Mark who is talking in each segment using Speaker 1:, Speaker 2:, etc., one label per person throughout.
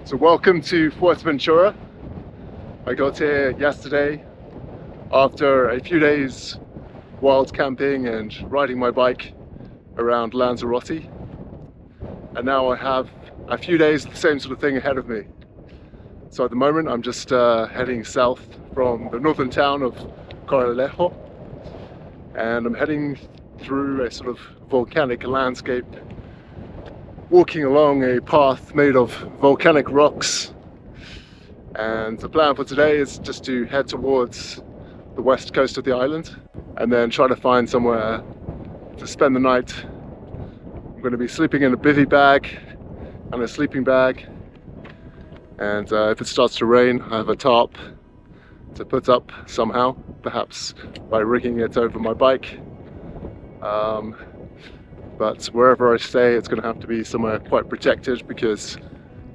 Speaker 1: So welcome to Fuerteventura. I got here yesterday after a few days wild camping and riding my bike around Lanzarote. And now I have a few days of the same sort of thing ahead of me. So at the moment I'm just heading south from the northern town of Corralejo, and I'm heading through a sort of volcanic landscape, walking along a path made of volcanic rocks. And the plan for today is just to head towards the west coast of the island and then try to find somewhere to spend the night. I'm going to be sleeping in a bivvy bag and a sleeping bag, and if it starts to rain I have a tarp to put up somehow, perhaps by rigging it over my bike. But wherever I stay, it's going to have to be somewhere quite protected because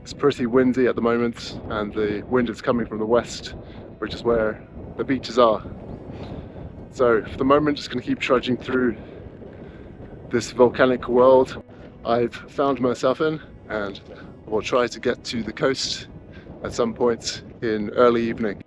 Speaker 1: it's pretty windy at the moment and the wind is coming from the west, which is where the beaches are. So for the moment, just going to keep trudging through this volcanic world I've found myself in, and I will try to get to the coast at some point in early evening.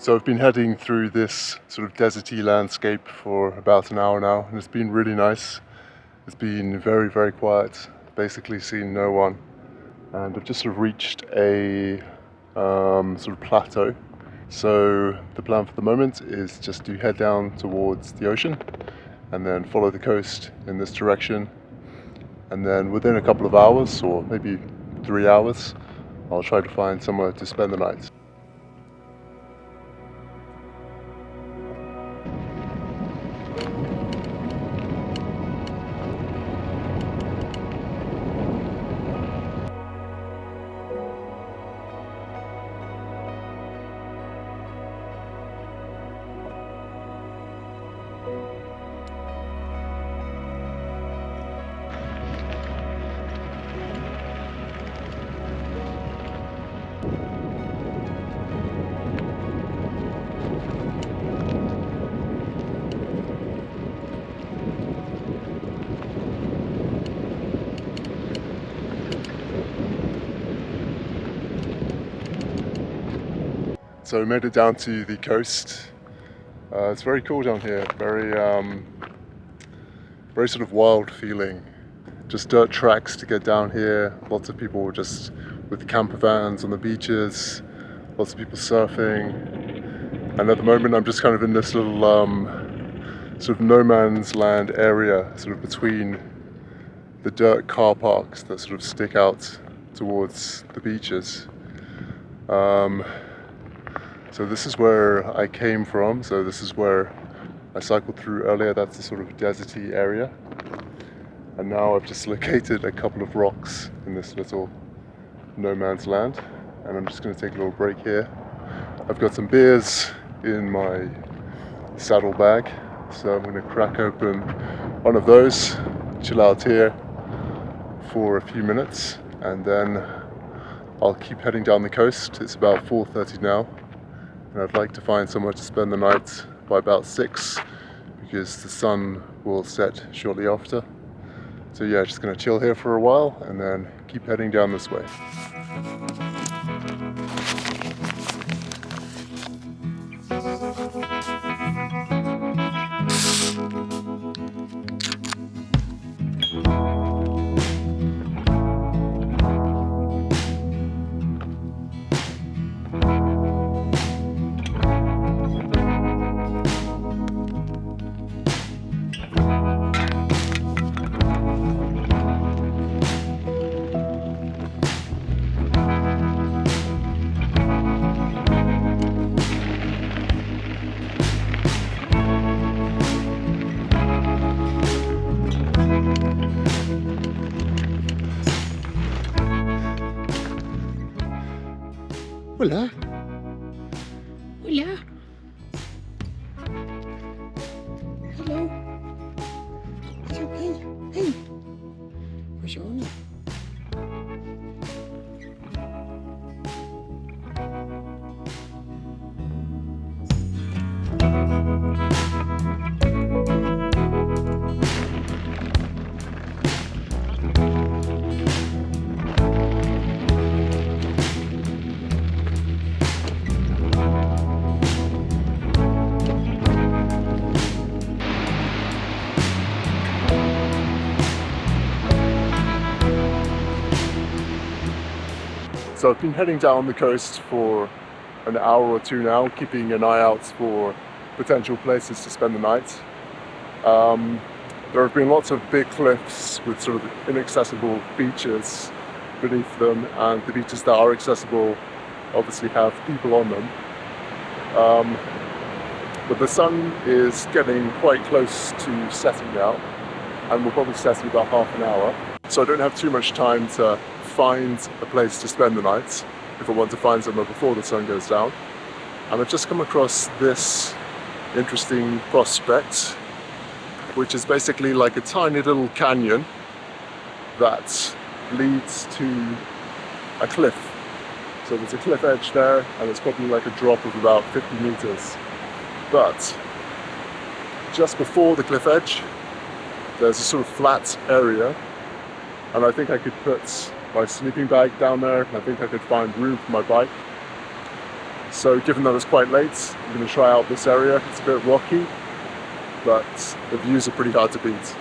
Speaker 1: So I've been heading through this sort of deserty landscape for about an hour now, and it's been really nice. It's been very, very quiet, basically seen no one. And I've just sort of reached a sort of plateau. So the plan for the moment is just to head down towards the ocean and then follow the coast in this direction. And then within a couple of hours, or maybe 3 hours, I'll try to find somewhere to spend the night. So we made it down to the coast. It's very cool down here, very sort of wild feeling. Just dirt tracks to get down here, lots of people just with camper vans on the beaches, lots of people surfing. And at the moment I'm just kind of in this little sort of no man's land area, sort of between the dirt car parks that sort of stick out towards the beaches. So this is where I came from, so this is where I cycled through earlier. That's the sort of deserty area. And now I've just located a couple of rocks in this little no man's land, and I'm just going to take a little break here. I've got some beers in my saddle bag, so I'm going to crack open one of those, chill out here for a few minutes, and then I'll keep heading down the coast. It's about 4:30 now. And I'd like to find somewhere to spend the night by about 6, because the sun will set shortly after. So yeah, just going to chill here for a while and then keep heading down this way. Hola.
Speaker 2: Hola. Schöne.
Speaker 1: So I've been heading down the coast for an hour or two now, keeping an eye out for potential places to spend the night. There have been lots of big cliffs with sort of inaccessible beaches beneath them, and the beaches that are accessible obviously have people on them. But the sun is getting quite close to setting now, and will probably set in about half an hour. So I don't have too much time to find a place to spend the night if I want to find somewhere before the sun goes down. And I've just come across this interesting prospect, which is basically like a tiny little canyon that leads to a cliff. So there's a cliff edge there, and it's probably like a drop of about 50 meters. But just before the cliff edge, there's a sort of flat area, and I think I could put my sleeping bag down there, and I think I could find room for my bike. So given that it's quite late, I'm going to try out this area. It's a bit rocky, but the views are pretty hard to beat.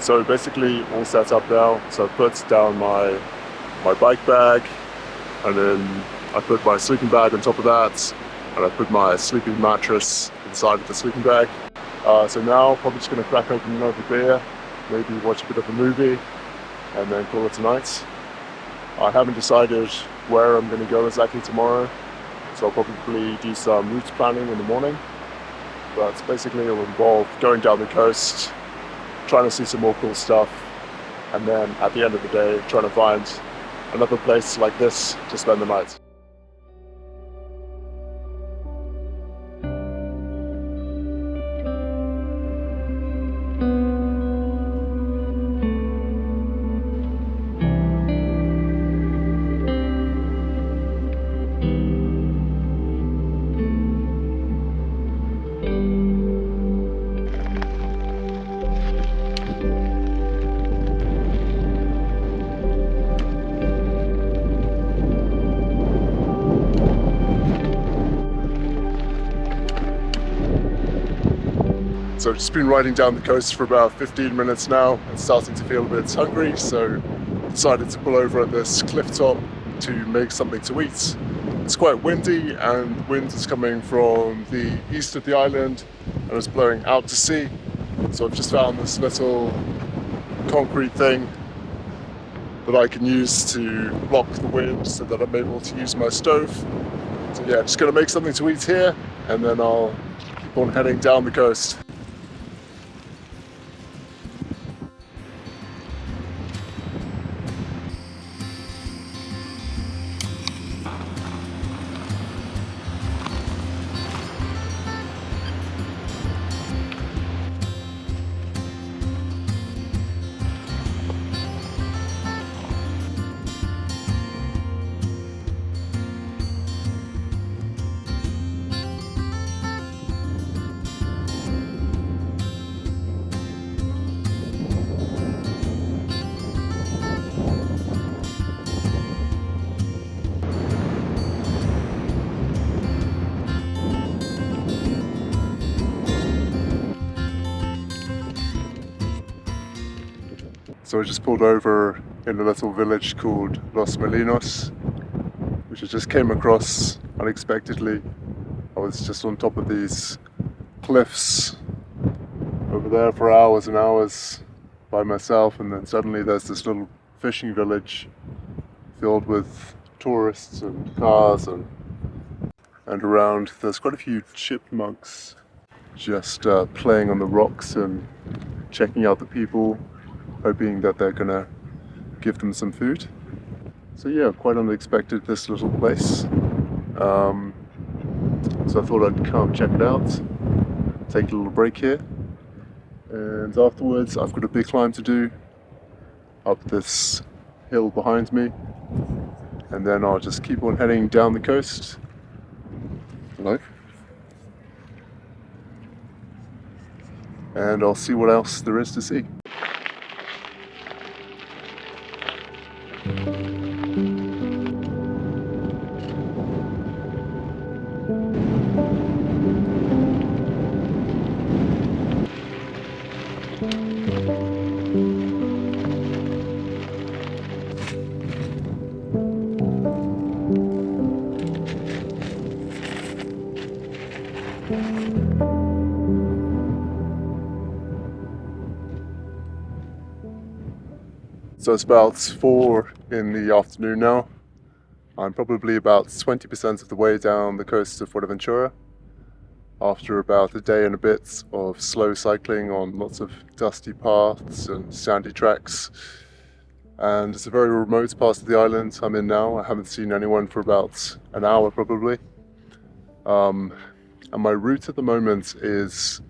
Speaker 1: So basically all set up now. So I put down my bike bag, and then I put my sleeping bag on top of that, and I put my sleeping mattress inside of the sleeping bag. So now probably just going to crack open another beer, maybe watch a bit of a movie, and then call it a night. I haven't decided where I'm going to go exactly tomorrow, so I'll probably do some route planning in the morning. But basically it'll involve going down the coast, trying to see some more cool stuff, and then at the end of the day trying to find another place like this to spend the night. So I've just been riding down the coast for about 15 minutes now and starting to feel a bit hungry, so decided to pull over at this clifftop to make something to eat. It's quite windy, and the wind is coming from the east of the island and it's blowing out to sea. So I've just found this little concrete thing that I can use to block the wind so that I'm able to use my stove. So yeah, just gonna make something to eat here, and then I'll keep on heading down the coast. So I just pulled over in a little village called Los Molinos, which I just came across unexpectedly. I was just on top of these cliffs over there for hours and hours by myself, and then suddenly there's this little fishing village filled with tourists and cars, and around there's quite a few chipmunks just playing on the rocks and checking out the people, hoping that they're gonna give them some food. So yeah, quite unexpected, this little place. So I thought I'd come check it out, take a little break here, and afterwards I've got a big climb to do up this hill behind me, and then I'll just keep on heading down the coast. Hello. And I'll see what else there is to see. So it's about 4 in the afternoon now. I'm probably about 20% of the way down the coast of Fuerteventura after about a day and a bit of slow cycling on lots of dusty paths and sandy tracks. And it's a very remote part of the island I'm in now. I haven't seen anyone for about an hour probably. And my route at the moment is,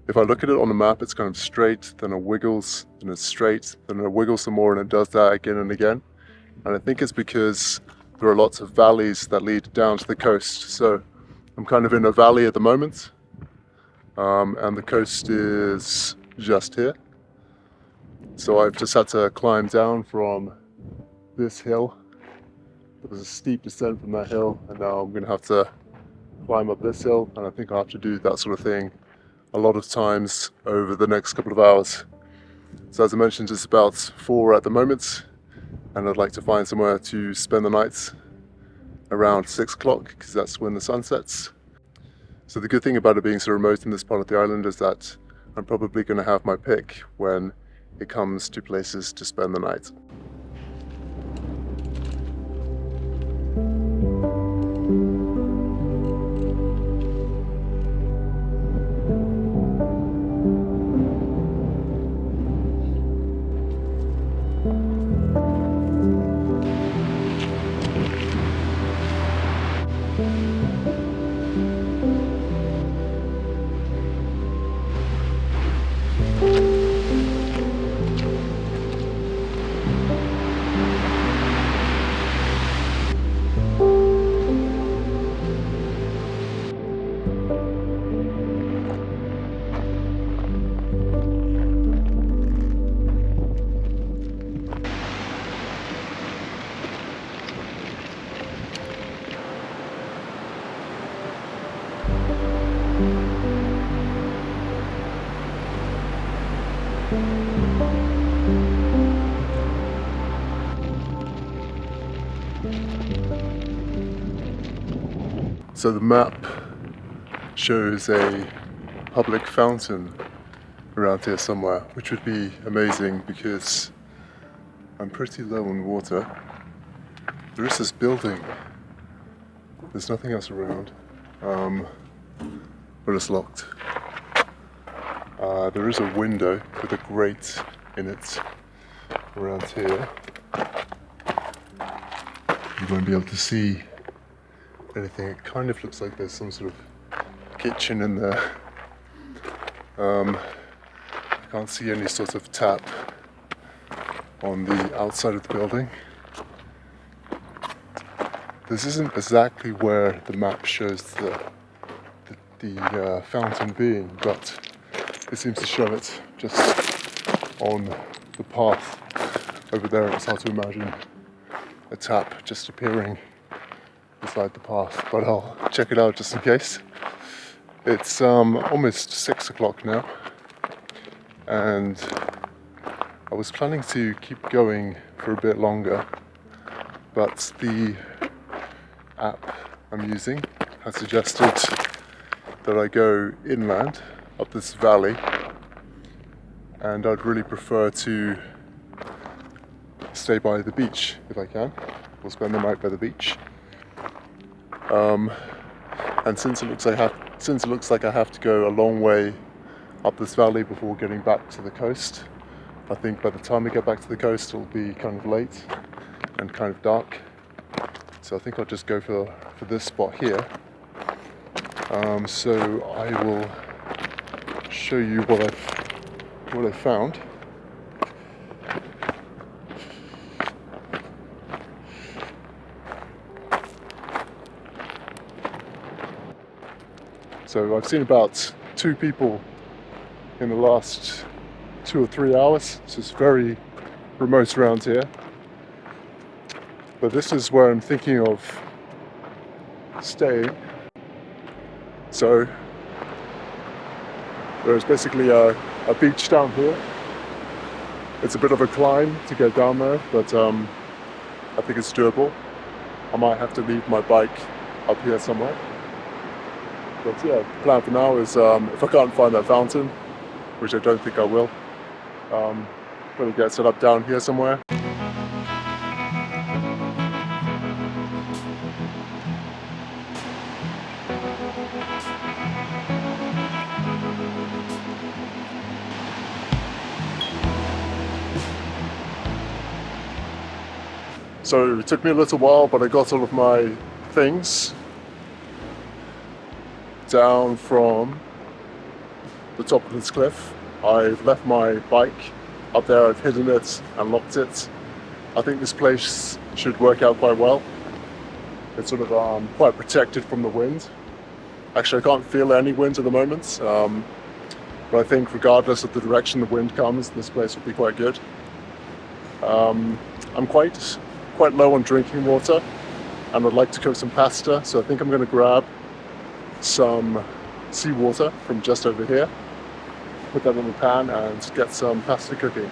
Speaker 1: if I look at it on the map, it's kind of straight, then it wiggles, then it's straight, then it wiggles some more, and it does that again and again. And I think it's because there are lots of valleys that lead down to the coast. So I'm kind of in a valley at the moment, and the coast is just here. So I've just had to climb down from this hill. There was a steep descent from that hill, and now I'm going to have to climb up this hill, and I think I'll have to do that sort of thing a lot of times over the next couple of hours. So as I mentioned, it's about 4 at the moment, and I'd like to find somewhere to spend the night around 6 o'clock, because that's when the sun sets. So the good thing about it being so remote in this part of the island is that I'm probably going to have my pick when it comes to places to spend the night. So the map shows a public fountain around here somewhere, which would be amazing because I'm pretty low on water. There is this building, there's nothing else around, but it's locked. There is a window with a grate in it around here. You won't be able to see anything. It kind of looks like there's some sort of kitchen in there. I can't see any sort of tap on the outside of the building. This isn't exactly where the map shows the fountain being, but it seems to show it just on the path over there. It's hard to imagine a tap just appearing beside the path, but I'll check it out just in case. It's almost 6 o'clock now, and I was planning to keep going for a bit longer, but the app I'm using has suggested that I go inland up this valley, and I'd really prefer to stay by the beach if I can, or spend the night by the beach. And since it looks like I have to go a long way up this valley before getting back to the coast, I think by the time we get back to the coast it'll be kind of late and kind of dark. So I think I'll just go for this spot here. So I will show you what I've found. So I've seen about 2 people in the last 2 or 3 hours, so it's very remote around here. But this is where I'm thinking of staying. So there's basically a beach down here. It's a bit of a climb to get down there, but I think it's doable. I might have to leave my bike up here somewhere. But yeah, the plan for now is if I can't find that fountain, which I don't think I will, probably get set up down here somewhere. So it took me a little while, but I got all of my things down from the top of this cliff. I've left my bike up there, I've hidden it and locked it. I think this place should work out quite well. It's sort of quite protected from the wind. Actually, I can't feel any wind at the moment, but I think regardless of the direction the wind comes, this place will be quite good. I'm quite low on drinking water, and I'd like to cook some pasta, so I think I'm going to grab some seawater from just over here, put that in the pan and get some pasta cooking.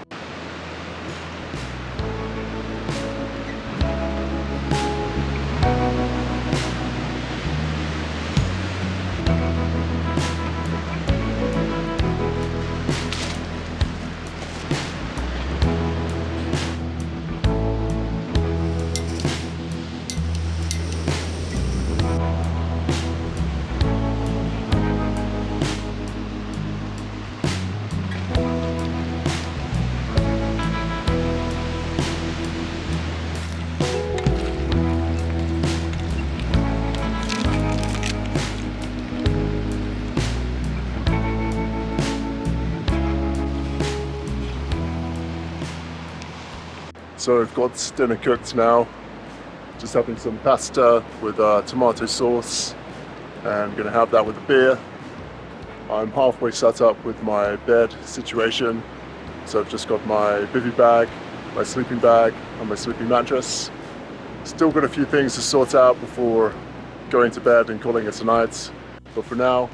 Speaker 1: So I've got dinner cooked now, just having some pasta with tomato sauce, and gonna have that with a beer. I'm halfway set up with my bed situation, so I've just got my bivvy bag, my sleeping bag and my sleeping mattress. Still got a few things to sort out before going to bed and calling it a night, but for now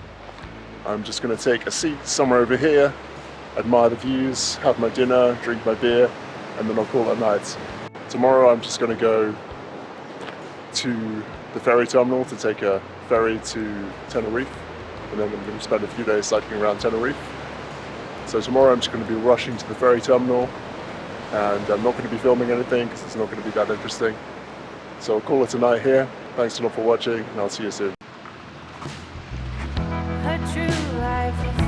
Speaker 1: I'm just gonna take a seat somewhere over here, admire the views, have my dinner, drink my beer, and then I'll call it a night. Tomorrow I'm just going to go to the ferry terminal to take a ferry to Tenerife, and then I'm going to spend a few days cycling around Tenerife. So tomorrow I'm just going to be rushing to the ferry terminal, and I'm not going to be filming anything because it's not going to be that interesting. So I'll call it a night here. Thanks a lot for watching, and I'll see you soon.
Speaker 2: A true life.